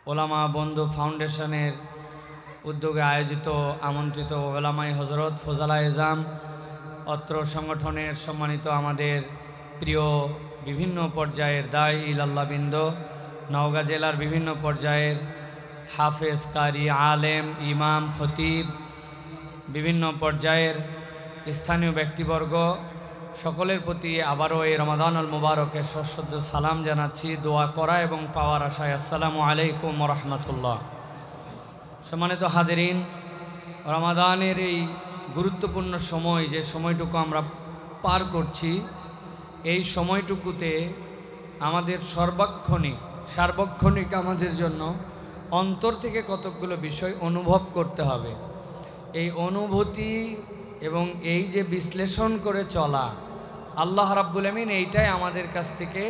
ওলামা বন্ধু ফাউন্ডেশনের উদ্যোগে আয়োজিত আমন্ত্রিত ওলামাই হজরত ফজলা এজাম অত্র সংগঠনের সম্মানিত আমাদের প্রিয় বিভিন্ন পর্যায়ের দায় ইলাল্লাহবৃন্দ, নওগাঁ জেলার বিভিন্ন পর্যায়ের হাফেজ, কারি, আলেম, ইমাম, খতিব, বিভিন্ন পর্যায়ের স্থানীয় ব্যক্তিবর্গ সকলের প্রতি আবারও এই রমাদানুল মুবারকের সশ্রদ্ধ সালাম জানাচ্ছি, দোয়া করা এবং পাওয়ার আশায়। আসসালামু আলাইকুম ওয়া রাহমাতুল্লাহ। সম্মানিত হাজিরিন, রমাদানের এই গুরুত্বপূর্ণ সময়, যে সময়টুকু আমরা পার করছি, এই সময়টুকুতে আমাদের সার্বক্ষণিক আমাদের জন্য অন্তর থেকে কতকগুলো বিষয় অনুভব করতে হবে। এই অনুভূতি এবং এই যে বিশ্লেষণ করে চলা, আল্লাহ রাব্বুল আমিন এইটাই আমাদের কাছ থেকে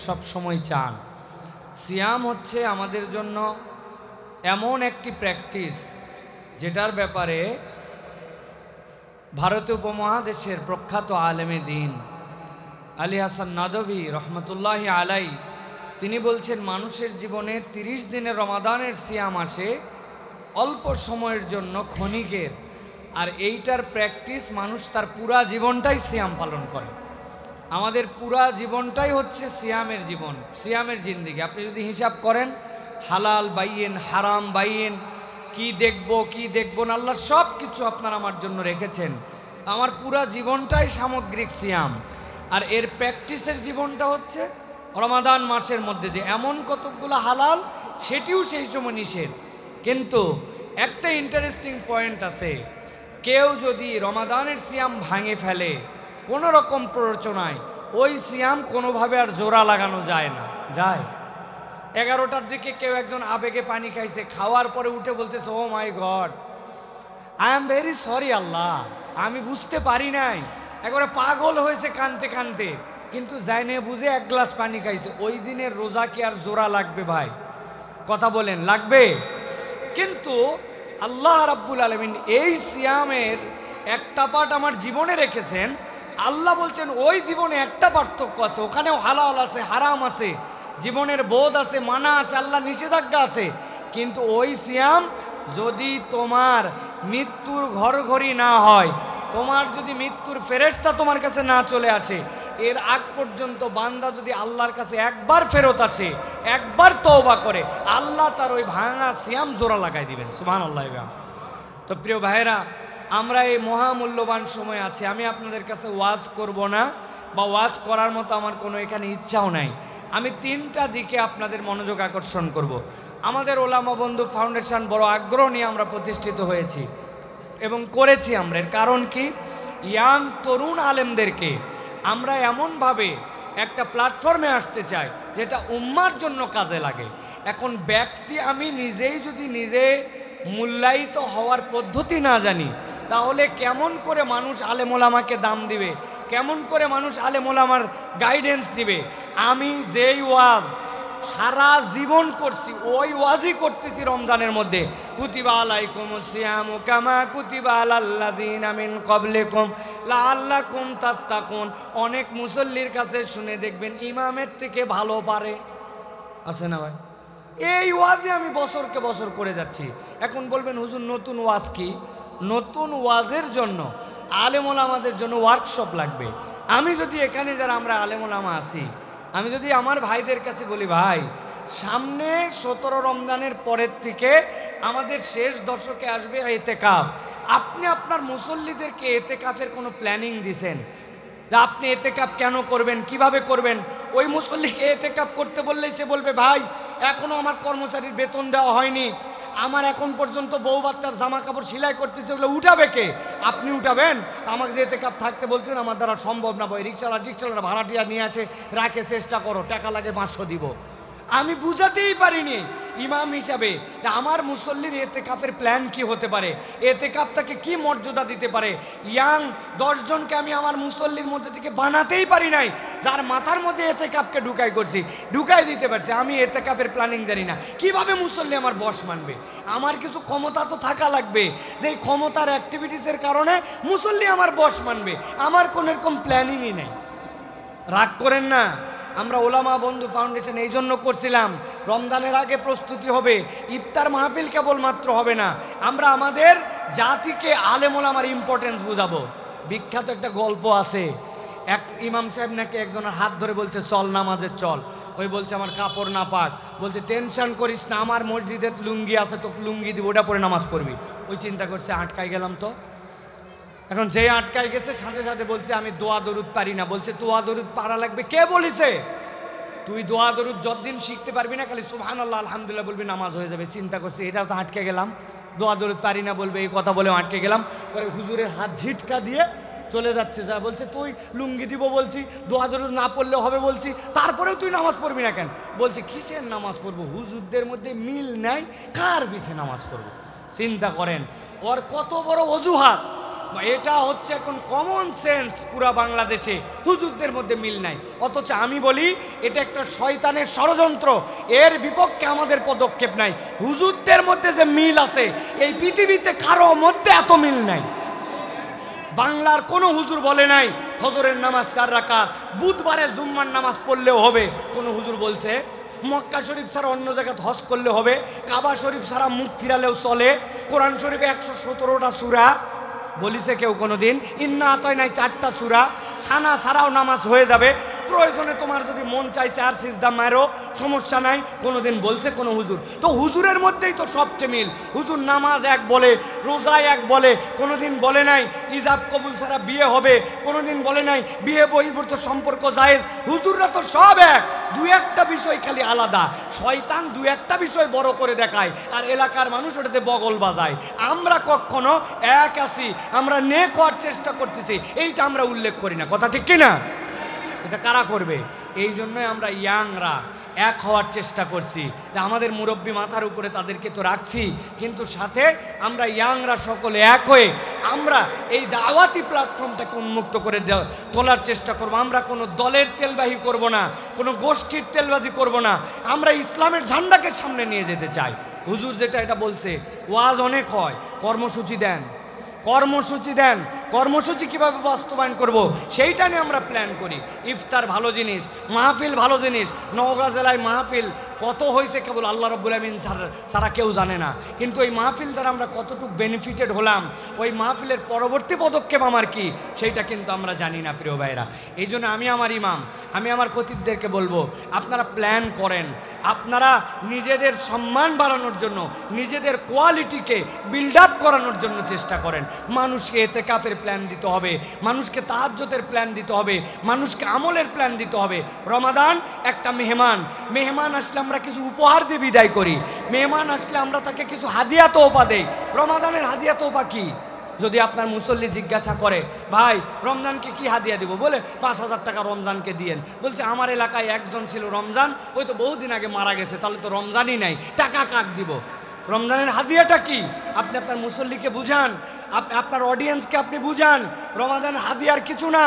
সব সময় চান। সিয়াম হচ্ছে আমাদের জন্য এমন একটি প্র্যাকটিস যেটার ব্যাপারে ভারতীয় উপমহাদেশের প্রখ্যাত আলেমে দিন আলী হাসান নাদভী রহমতুল্লাহি আলাই তিনি বলছেন, মানুষের জীবনে 30 দিনের রমাদানের সিয়াম আসে অল্প সময়ের জন্য, ক্ষণিকের, আর এইটার প্র্যাকটিস মানুষ তার পুরা জীবনটাই সিয়াম পালন করে। আমাদের পুরা জীবনটাই হচ্ছে সিয়ামের জীবন, সিয়ামের জিন্দিগি। আপনি যদি হিসাব করেন, হালাল বাইয়েন, হারাম বাইয়েন, কি দেখব কি দেখব না, আল্লাহ সব কিছু আপনার আমার জন্য রেখেছেন। আমার পুরা জীবনটাই সামগ্রিক সিয়াম, আর এর প্র্যাকটিসের জীবনটা হচ্ছে রমাদান মাসের মধ্যে যে এমন কতকগুলো হালাল সেটিও সেই সময় নিষেধ। কিন্তু একটা ইন্টারেস্টিং পয়েন্ট আছে, কেউ যদি রমাদানের সিয়াম ভাঙে ফেলে কোনো রকম প্ররোচনায়, ওই সিয়াম কোনোভাবে আর জোড়া লাগানো যায় না। যায় 11টার দিকে কেউ একজন আবেগে পানি খাইছে, খাওয়ার পরে উঠে বলতেছে, oh my God, I am very sorry Allah, আমি বুঝতে পারি নাই, একবারে পাগল হয়েছে কানতে কানতে, কিন্তু জাইনে বুঝে 1 গ্লাস পানি খাইছে। ওই দিনের রোজা কি আর জোড়া লাগবে ভাই? কথা বলেন, লাগবে? কিন্তু আল্লাহ রাব্বুল আলামিন এই সিয়ামের একটা পার্ট আমার জীবনে রেখেছেন। আল্লাহ বলছেন ওই জীবনে একটা পার্থক্য আছে, ওখানেও হালাল আছে, হারাম আছে, জীবনের বোধ আছে, মানা আছে, আল্লাহ নিষেধাজ্ঞা আছে। কিন্তু ওই সিয়াম যদি তোমার মৃত্যুর ঘরঘড়ি না হয়, তোমার যদি মৃত্যুর ফেরেশতা তোমার কাছে না চলে আসে, এর আগ পর্যন্ত বান্দা যদি আল্লাহর কাছে একবার ফেরত আসে, একবার তওবা করে, আল্লাহ তার ওই ভাঙা সিয়াম জোড়া লাগাই দিবেন। সুবহানাল্লাহ। তো প্রিয় ভাইরা, আমরা এই মহামূল্যবান সময় আছে। আমি আপনাদের কাছে ওয়াজ করব না, বা ওয়াজ করার মতো আমার কোনো এখানে ইচ্ছাও নাই। আমি 3টা দিকে আপনাদের মনোযোগ আকর্ষণ করব। আমাদের ওলামা বন্ধু ফাউন্ডেশন বড় আগ্রহ নিয়ে আমরা প্রতিষ্ঠিত হয়েছি এবং করেছি আমরা। এর কারণ কি? ইয়াং তরুণ আলেমদেরকে আমরা এমনভাবে একটা প্ল্যাটফর্মে আসতে চাই যেটা উম্মার জন্য কাজে লাগে। এখন ব্যক্তি আমি নিজেই যদি নিজে মূল্যায়িত হওয়ার পদ্ধতি না জানি, তাহলে কেমন করে মানুষ আলেম ওলামাকে দাম দিবে? কেমন করে মানুষ আলেম ওলামার গাইডেন্স দিবে? আমি যেই ওয়াজ সারা জীবন করছি, ওই ওয়াজই করতেছি রমজানের মধ্যে। কুতিবা আলাইকুমুস সিয়ামু কামা কুতিবা আলাল্লাযিনা মিন ক্বাবলিকুম লাআল্লাকুম তাত্তাকুন। অনেক মুসল্লির কাছে শুনে দেখবেন ইমামের থেকে ভালো পারে, আছে না ভাই? এই ওয়াজে আমি বছরকে বছর করে যাচ্ছি। এখন বলবেন হুজুর নতুন ওয়াজ কি? নতুন ওয়াজের জন্য আলেম ওলামাদের জন্য ওয়ার্কশপ লাগবে। আমি যদি এখানে যারা আমরা আলেম ওলামা আছি, আমি যদি আমার ভাইদের কাছে বলি, ভাই সামনে 17 রমজানের পরের থেকে আমাদের শেষ দশকে আসবে এতেকাফ, আপনি আপনার মুসল্লিদেরকে এতেকাফের কোনো প্ল্যানিং দিছেন? যে আপনি এতেকাফ কেন করবেন, কিভাবে করবেন? ওই মুসল্লিকে এতেকাফ করতে বললেই সে বলবে, ভাই এখনও আমার কর্মচারীর বেতন দেওয়া হয়নি, আমার এখন পর্যন্ত বউ বাচ্চার জামা কাপড় সেলাই করতেছে, ওগুলো উঠাবে কে? আপনি উঠাবেন? আমাকে যে এতেকাফ থাকতে বলছেন, আমার দ্বারা সম্ভব না ভাই, রিক্সাওয়ালা ভাড়াটিয়া নিয়ে আসে রাখে, চেষ্টা করো, টাকা লাগে 500 দিব। আমি বুঝাতেই পারিনি ইমাম হিসাবে যে আমার মুসল্লির এতেকাফের প্ল্যান কি হতে পারে, এতেকাফ তাকে কি মর্যাদা দিতে পারে। ইয়াং 10 জনকে আমি আমার মুসল্লির মধ্যে থেকে বানাতেই পারি নাই, যার মাথার মধ্যে এতেকাফকে ঢুকাই দিতে পারছি। আমি এতেকাফের প্ল্যানিং জানি না, কিভাবে মুসল্লি আমার বস মানবে? আমার কিছু ক্ষমতা তো থাকা লাগবে, যে ক্ষমতার অ্যাক্টিভিটিসের কারণে মুসল্লি আমার বস মানবে। আমার কোনো এরকম প্ল্যানিংই নেই। রাগ করেন না, আমরা ওলামা বন্ধু ফাউন্ডেশন এই জন্য করছিলাম, রমজানের আগে প্রস্তুতি হবে, ইফতার মাহফিল কেবলমাত্র হবে না, আমরা আমাদের জাতিকে আলেম ওলামার ইম্পর্টেন্স বুঝাবো। বিখ্যাত একটা গল্প আছে, এক ইমাম সাহেব নাকি একজনের হাত ধরে বলছে চল নামাজে চল, ওই বলছে আমার কাপড় না পাক, বলছে টেনশন করিস না, আমার মসজিদের লুঙ্গি আছে, তোকে লুঙ্গি দিব, ওটা পরে নামাজ পড়বি। ওই চিন্তা করছে আটকাই গেলাম তো। এখন যে আটকাই গেছে সাথে সাথে বলছে আমি দোয়া দরুদ পারি না, বলছে দোয়া দরুদ পারা লাগবে, কে বলেছে? তুই দোয়া দরুদ যতদিন শিখতে পারবি না খালি সুবহানাল্লাহ আলহামদুলিল্লাহ বলবি, নামাজ হয়ে যাবে। চিন্তা করছে এটাও তো আটকে গেলাম, দোয়া দরুদ পারি না বলবে, এই কথা বলে আটকে গেলাম। পরে হুজুরের হাত ঝিটকা দিয়ে চলে যাচ্ছে, যা বলছে তুই লুঙ্গি দিব বলছি, দোয়া দরুদ না পড়লে হবে বলছি, তারপরেও তুই নামাজ পড়বি না কেন? বলছে কিসের নামাজ পড়বো, হুজুরদের মধ্যে মিল নাই, কার পিছে নামাজ পড়বো? চিন্তা করেন ওর কত বড় অজুহাত। এটা হচ্ছে এখন কমন সেন্স পুরা বাংলাদেশে, হুজুরদের মধ্যে মিল নাই। অথচ আমি বলি এটা একটা শয়তানের ষড়যন্ত্র, এর বিপক্ষে আমাদের পদক্ষেপ নাই। হুজুরদের মধ্যে যে মিল আছে এই পৃথিবীতে কারো মধ্যে এত মিল নাই। বাংলার কোনো হুজুর বলে নাই ফজরের নামাজ 4 রাকাত, বুধবারে জুম্মার নামাজ পড়লেও হবে। কোনো হুজুর বলছে মক্কা শরীফ ছাড়া অন্য জায়গায় হজ করলে হবে, কাবা শরীফ ছাড়া মুখ ফিরালেও চলে, কোরআন শরীফে 117টা সূরা বলিছে কেউ কোনোদিন? ইন্না আতাইনাই 4টা সূরা, সানা ছাড়াও নামাজ হয়ে যাবে, প্রয়োজনে তোমার যদি মন চাই 4 সিজদা মারো, সমস্যা নাই, কোনোদিন বলছে কোনো হুজুর? তো হুজুরের মধ্যেই তো সবচেয়ে মিল। হুজুর নামাজ এক বলে, রোজা এক বলে, কোনোদিন বলে নাই ইজাব কবুল ছাড়া বিয়ে হবে, কোনোদিন বলে নাই বিয়ে বহির্ভূত সম্পর্ক জায়েজ। হুজুররা তো সব এক, 2-1টা বিষয় খালি আলাদা। শয়তান 2-1টা বিষয় বড় করে দেখায় আর এলাকার মানুষ ওটাতে বগল বাজায়। আমরা কখনো এক আছি, আমরা নেক হওয়ার চেষ্টা করতেছি, এইটা আমরা উল্লেখ করি না। কথা ঠিক কিনা? এটা কারা করবে? এই জন্যই আমরা ইয়াংরা এক হওয়ার চেষ্টা করছি, যে আমাদের মুরব্বী মাথার উপরে তাদেরকে তো রাখছি, কিন্তু সাথে আমরা ইয়াংরা সকলে এক হয়ে আমরা এই দাওয়াতি প্ল্যাটফর্মটাকে উন্মুক্ত করে তোলার চেষ্টা করব। আমরা কোনো দলের তেলবাহী করব না, কোনো গোষ্ঠীর তেলবাজি করব না, আমরা ইসলামের ঝান্ডাকে সামনে নিয়ে যেতে চাই। হুজুর যেটা এটা বলছে, ওয়াজ অনেক হয়, কর্মসূচি দেন, কর্মসূচি দেন, কর্মসূচি কীভাবে বাস্তবায়ন করব সেইটা নিয়ে আমরা প্ল্যান করি। ইফতার ভালো জিনিস, মাহফিল ভালো জিনিস। নওগাঁ জেলায় মাহফিল কত হয়েছে কেবল আল্লাহ রাব্বুল আমিন সারা কেউ জানে না, কিন্তু ওই মাহফিল দ্বারা আমরা কতটুকু বেনিফিটেড হলাম, ওই মাহফিলের পরবর্তী পদক্ষেপ আমার কি, সেইটা কিন্তু আমরা জানি না প্রিয় ভাইরা। এই জন্য আমি আমার ইমাম, আমি আমার খতিবদেরকে বলবো, আপনারা প্ল্যান করেন, আপনারা নিজেদের সম্মান বাড়ানোর জন্য, নিজেদের কোয়ালিটিকে বিল্ড আপ করানোর জন্য চেষ্টা করেন। মানুষকে এতেকাফের প্ল্যান দিতে হবে, মানুষকে তাহাজ্জুদের প্ল্যান দিতে হবে, মানুষকে আমলের প্ল্যান দিতে হবে। রমাদান একটা মেহমান আসলে আমরা কিছু উপহার দিয়ে বিদায় করি, মেহমান আসলে আমরা তাকে কিছু হাদিয়া তোহফা দেই। রমাদানের হাদিয়া তোহফা কি? যদি আপনার মুসল্লি জিজ্ঞাসা করে ভাই রমজানকে কি হাদিয়া দিব, বলে 5,000 টাকা রমজানকে দিয়েন, বলছে আমার এলাকায় একজন ছিল রমজান, ওই তো বহুদিন আগে মারা গেছে, তাহলে তো রমজানই নাই, টাকা কাক দিব? রমজানের হাদিয়াটা কি? আপনি আপনার মুসল্লিকে বুঝান, আপনার অডিয়েন্সকে আপনি বুঝান, রমাদান হাদিয়ার কিছু না,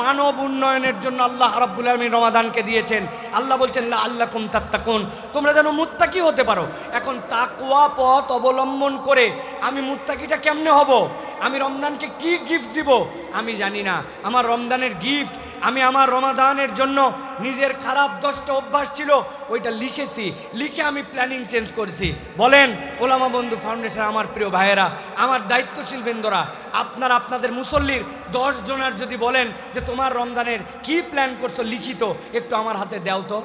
মানব উন্নয়নের জন্য আল্লাহ রাব্বুল আলামিন রমাদানকে দিয়েছেন। আল্লাহ বলছেন লাআল্লাকুম তাত্তাকুন, তোমরা যেন মুত্তাকি হতে পারো। এখন তাকওয়া পথ অবলম্বন করে আমি মুত্তাকিটা কেমনে হব? আমি রমজানকে কি গিফট দিব আমি জানি না। আমার রমজানের গিফট, আমি আমার রমাদানের জন্য নিজের খারাপ 10টা অভ্যাস ছিল ওইটা লিখেছি, লিখে আমি প্ল্যানিং চেঞ্জ করেছি। বলেন ওলামা বন্ধু ফাউন্ডেশন, আমার প্রিয় ভাইয়েরা, আমার দায়িত্বশীল বৃন্দরা, আপনারা আপনাদের মুসল্লির 10 জনের যদি বলেন যে তোমার রমজানের কি প্ল্যান করছো লিখিত, একটু আমার হাতে দাও তো,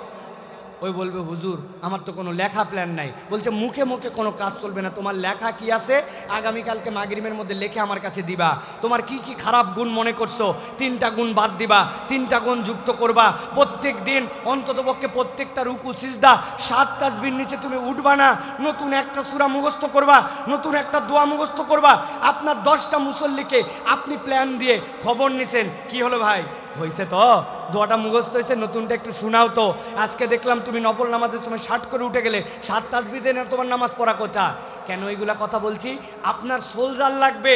ওই বলবে হুজুর আমার তো কোনো লেখা প্ল্যান নাই। বলছে মুখে মুখে কোনো কাজ চলবে না, তোমার লেখা কি আছে আগামীকালকে মাগরিবের মধ্যে লেখে আমার কাছে দিবা। তোমার কি কি খারাপ গুণ মনে করছো 3টা গুণ বাদ দিবা, 3টা গুণ যুক্ত করবা। প্রত্যেক দিন অন্ততপক্ষে প্রত্যেকটা রুকু সিজদা 7 তাসবির নিচে তুমি উঠবা না, নতুন একটা সূরা মুখস্থ করবা, নতুন একটা দোয়া মুখস্থ করবা। আপনার 10টা মুসল্লিকে আপনি প্ল্যান দিয়ে খবর নিছেন, কি হলো ভাই হয়েছে তো, দোয়াটা মুখস্থ হয়েছে, নতুনটা একটু শোনাও তো। আজকে দেখলাম তুমি নফল নামাজের সময় 60 করে উঠে গেলে, 7 তাসবিহ দিয়ে তোমার নামাজ পড়া কথা। কেন এইগুলা কথা বলছি? আপনার সোলজার লাগবে,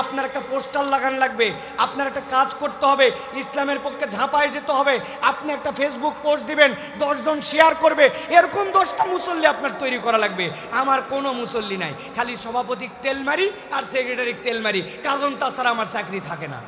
আপনার একটা পোস্টার লাগান লাগবে, আপনার একটা কাজ করতে হবে, ইসলামের পক্ষে ঝাঁপায় যেতে হবে। আপনি একটা ফেসবুক পোস্ট দিবেন, 10 জন শেয়ার করবে, এরকম 10টা মুসল্লি আপনার তৈরি করা লাগবে। আমার কোনো মুসল্লি নাই, খালি সভাপতি তেলমারি আর সেক্রেটারি তেলমারি, কাজন তাছাড়া আমার চাকরি থাকে না।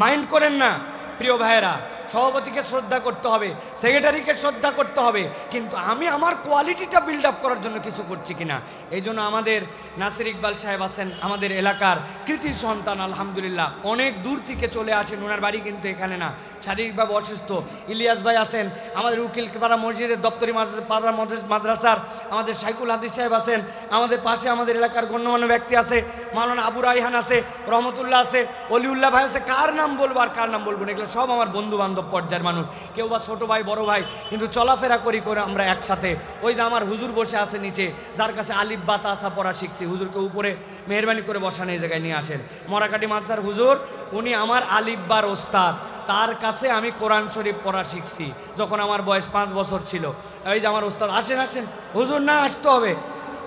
মাইন্ড করেন না প্রিয় ভাইয়েরা, সভাপতিকে শ্রদ্ধা করতে হবে, সেক্রেটারিকে শ্রদ্ধা করতে হবে, কিন্তু আমি আমার কোয়ালিটিটা বিল্ড আপ করার জন্য কিছু করছি কিনা। এই জন্য আমাদের নাসির ইকবাল সাহেব আছেন, আমাদের এলাকার কৃতি সন্তান, আলহামদুলিল্লাহ অনেক দূর থেকে চলে আসেন, ওনার বাড়ি কিন্তু এখানে না, শারীরিকভাবে অসুস্থ। ইলিয়াস ভাই আছেন, আমাদের উকিলপাড়া মসজিদের দপ্তরি পাড়া মাদ্রাসার আমাদের শাইকুল হাদিস সাহেব আছেন, আমাদের পাশে আমাদের এলাকার গণ্যমান্য ব্যক্তি আছে, মাওলানা আবু রাইহান আছে, রহমতুল্লাহ আছে, অলিউল্লাহ ভাই আছে, কার নাম বলবো আর কার নাম বলবো না, এগুলো সব আমার বন্ধু বান্ধব পর্যায়ের মানুষ, কেউ বা ছোটো ভাই বড় ভাই, কিন্তু চলাফেরা করি করে আমরা একসাথে। ওই যে আমার হুজুর বসে আছে নিচে, যার কাছে আলিফ বা তাসা পড়া শিখছি, হুজুরকে উপরে মেহরবানি করে বসানো এই জায়গায় নিয়ে আসেন, মরাকাটি মাদ্রাসার হুজুর, উনি আমার আলিফ বার ওস্তাদ, তার কাছে আমি কোরআন শরীফ পড়া শিখছি যখন আমার বয়স 5 বছর ছিল। এই যে আমার ওস্তাদ, আসেন আসেন হুজুর, না আসতে হবে,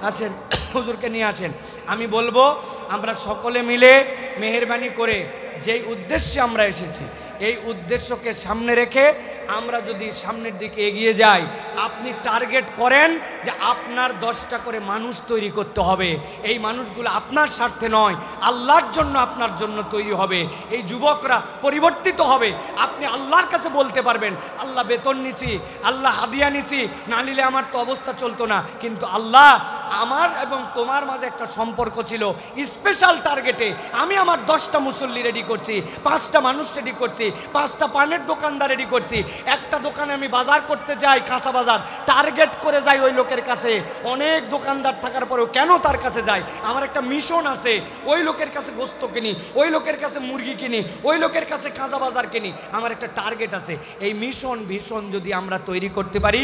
আসেন হুজুরকে নিয়ে আসেন। আমি বলবো আমরা সকলে মিলে মেহেরবানি করে যেই উদ্দেশ্যে আমরা এসেছি, এই উদ্দেশ্যকে সামনে রেখে আমরা যদি সামনের দিকে এগিয়ে যাই, আপনি টার্গেট করেন যে আপনার 10টা করে মানুষ তৈরি করতে হবে, এই মানুষগুলো আপনার স্বার্থে নয়, আল্লাহর জন্য আপনার জন্য তৈরি হবে, এই যুবকরা পরিবর্তিত হবে। আপনি আল্লাহর কাছে বলতে পারবেন, আল্লাহ বেতন নিছি, আল্লাহ হাদিয়া নিছি, না নিলে আমার তো অবস্থা চলতো না, কিন্তু আল্লাহ আমার এবং তোমার মাঝে একটা সম্পর্ক ছিল, স্পেশাল টার্গেটে আমি আমার 10টা মুসল্লি রেডি করছি, 5টা মানুষ রেডি করছি, 5টা পানের দোকানদার রেডি করছি। একটা দোকানে আমি বাজার করতে যাই, কাঁচা বাজার, টার্গেট করে যাই ওই লোকের কাছে, অনেক দোকানদার থাকার পরেও কেন তার কাছে যাই, আমার একটা মিশন আছে, ওই লোকের কাছে গোস্ত কিনি, ওই লোকের কাছে মুরগি কিনি, ওই লোকের কাছে কাঁচা বাজার কিনি, আমার একটা টার্গেট আছে। এই মিশন ভীষণ যদি আমরা তৈরি করতে পারি,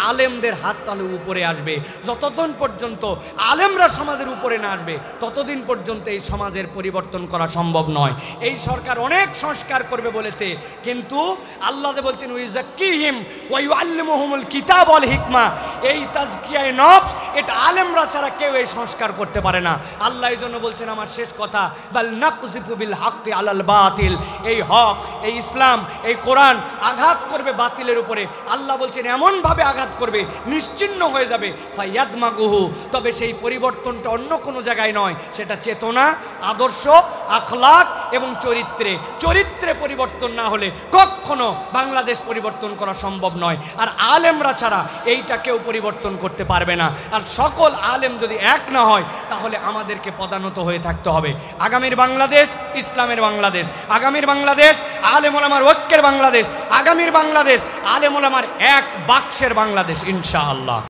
আলেমদের হাত তালু উপরে আসবে। যতক্ষণ পর্যন্ত আলেমরা সমাজের উপরে না আসবে, ততদিন পর্যন্ত এই সমাজের পরিবর্তন করা সম্ভব নয়। এই সরকার অনেক সংস্কার করবে বলেছে, কিন্তু আল্লাহ বলছেন ওয়াইযাক্কিহিম ওয়া ইউআল্লিমুহুমুল কিতাব ওয়াল হিকমা, এই তাজকিয়ায়ে নফস এটা আলেমরা ছাড়া কেউ এই সংস্কার করতে পারে না। আল্লাহ এই জন্য বলছেন, আমার শেষ কথা, বাল নাকযিফু বিল হাক্কি আলাল বাতিল, এই হক, এই ইসলাম, এই কোরআন আঘাত করবে বাতিলের উপরে। আল্লাহ বলছেন এমনভাবে আঘাত করবে নিশ্চিহ্ন হয়ে যাবে, ফায়াদমাগুহু, তবে সেই পরিবর্তনটা অন্য কোনো জায়গায় নয়, সেটা চেতনা, আদর্শ, আখলাক এবং চরিত্রে। চরিত্রে পরিবর্তন না হলে কখনো বাংলাদেশ পরিবর্তন করা সম্ভব নয়, আর আলেমরা ছাড়া এইটা কেউ পরিবর্তন করতে পারবে না। আর সকল আলেম যদি এক না হয়, তাহলে আমাদেরকে পদানত হয়ে থাকতে হবে। আগামীর বাংলাদেশ ইসলামের বাংলাদেশ, আগামীর বাংলাদেশ আলেম ওলামার ঐক্যের বাংলাদেশ, আগামীর বাংলাদেশ আলেম ওলামার এক বাক্সের বাংলাদেশ ইনশাআল্লাহ।